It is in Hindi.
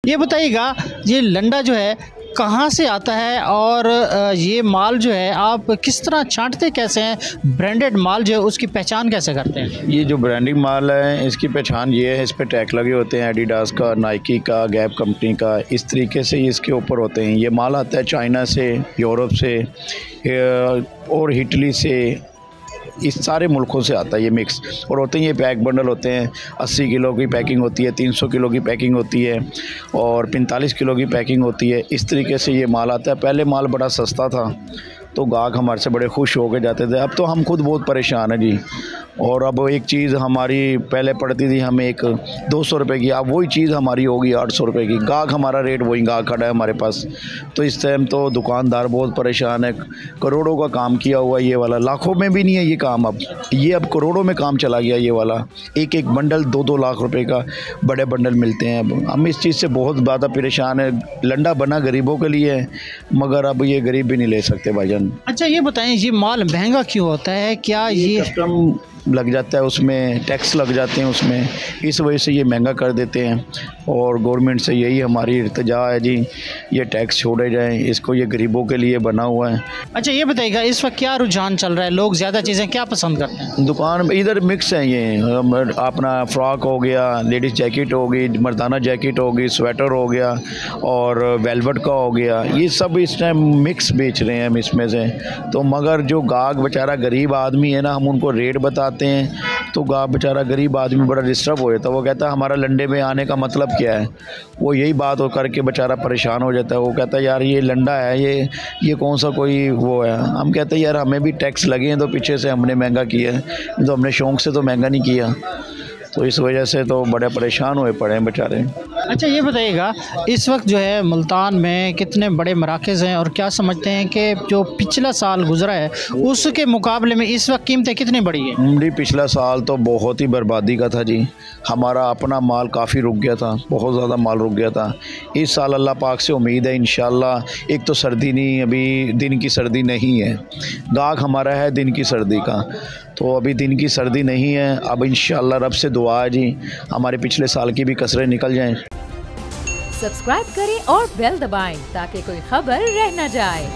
ये बताइएगा, ये लंडा जो है कहाँ से आता है और ये माल जो है आप किस तरह छांटते कैसे हैं? ब्रांडेड माल जो है उसकी पहचान कैसे करते हैं? ये जो ब्रांडिंग माल है इसकी पहचान ये है, इस पे टैग लगे होते हैं एडिडास का, नाइकी का, गैप कंपनी का, इस तरीके से इसके ऊपर होते हैं। ये माल आता है चाइना से, यूरोप से और इटली से, इस सारे मुल्कों से आता है ये मिक्स। और होते हैं ये पैक बंडल होते हैं, 80 किलो की पैकिंग होती है, 300 किलो की पैकिंग होती है और 45 किलो की पैकिंग होती है। इस तरीके से ये माल आता है। पहले माल बड़ा सस्ता था तो गाहक हमारे से बड़े खुश हो के जाते थे। अब तो हम खुद बहुत परेशान हैं जी। और अब एक चीज़ हमारी पहले पड़ती थी हमें एक 200 रुपये की, अब वही चीज़ हमारी होगी 800 रुपये की। गाहक हमारा रेट वही गाहक खड़ा है हमारे पास। तो इस टाइम तो दुकानदार बहुत परेशान है। करोड़ों का काम किया हुआ ये वाला, लाखों में भी नहीं है ये काम। अब करोड़ों में काम चला गया ये वाला। एक एक बंडल 2-2 लाख रुपए का बड़े बंडल मिलते हैं। अब हम इस चीज़ से बहुत ज़्यादा परेशान है। लंडा बना गरीबों के लिए है, मगर अब ये गरीब भी नहीं ले सकते भाईजान। अच्छा ये बताएं, ये माल महंगा क्यों होता है? क्या ये कस्टम लग जाता है, उसमें टैक्स लग जाते हैं उसमें, इस वजह से ये महंगा कर देते हैं। और गवर्नमेंट से यही हमारी इल्तिजा है जी, ये टैक्स छोड़े जाएं, इसको ये गरीबों के लिए बना हुआ है। अच्छा ये बताइएगा, इस वक्त क्या रुझान चल रहा है? लोग ज़्यादा चीज़ें क्या पसंद करते हैं? दुकान इधर मिक्स है ये, अपना फ्रॉक हो गया, लेडीज़ जैकेट हो गई, मर्दाना जैकेट हो गई, स्वेटर हो गया और वेलवेट का हो गया, ये सब इस टाइम मिक्स बेच रहे हैं हम इसमें से। तो मगर जो गाहक बेचारा गरीब आदमी है ना, हम उनको रेट बताते हैं तो गाहक बेचारा गरीब आदमी बड़ा डिस्टर्ब हो जाता है। वो कहता है हमारा लंडे में आने का मतलब क्या है? वो यही बात हो करके बेचारा परेशान हो जाता है। वो कहता है यार ये लंडा है, ये कौन सा कोई वो है। हम कहते हैं यार हमें भी टैक्स लगे हैं तो पीछे से हमने महंगा किया है, तो हमने शौक़ से तो महंगा नहीं किया। तो इस वजह से तो बड़े परेशान हुए पड़े हैं बेचारे। अच्छा ये बताइएगा, इस वक्त जो है मुल्तान में कितने बड़े मराकज़ हैं और क्या समझते हैं कि जो पिछला साल गुजरा है उसके मुकाबले में इस वक्त कीमतें कितनी बढ़ी हैं? जी पिछला साल तो बहुत ही बर्बादी का था जी। हमारा अपना माल काफ़ी रुक गया था, बहुत ज़्यादा माल रुक गया था। इस साल अल्लाह पाक से उम्मीद है इंशाल्लाह। एक तो सर्दी नहीं, अभी दिन की सर्दी नहीं है, गाहक हमारा है दिन की सर्दी का, तो अभी दिन की सर्दी नहीं है। अब इंशाल्लाह रब से दुआ है जी हमारे पिछले साल की भी कसरें निकल जाएं। सब्सक्राइब करें और बेल दबाएं ताकि कोई खबर रह न जाए।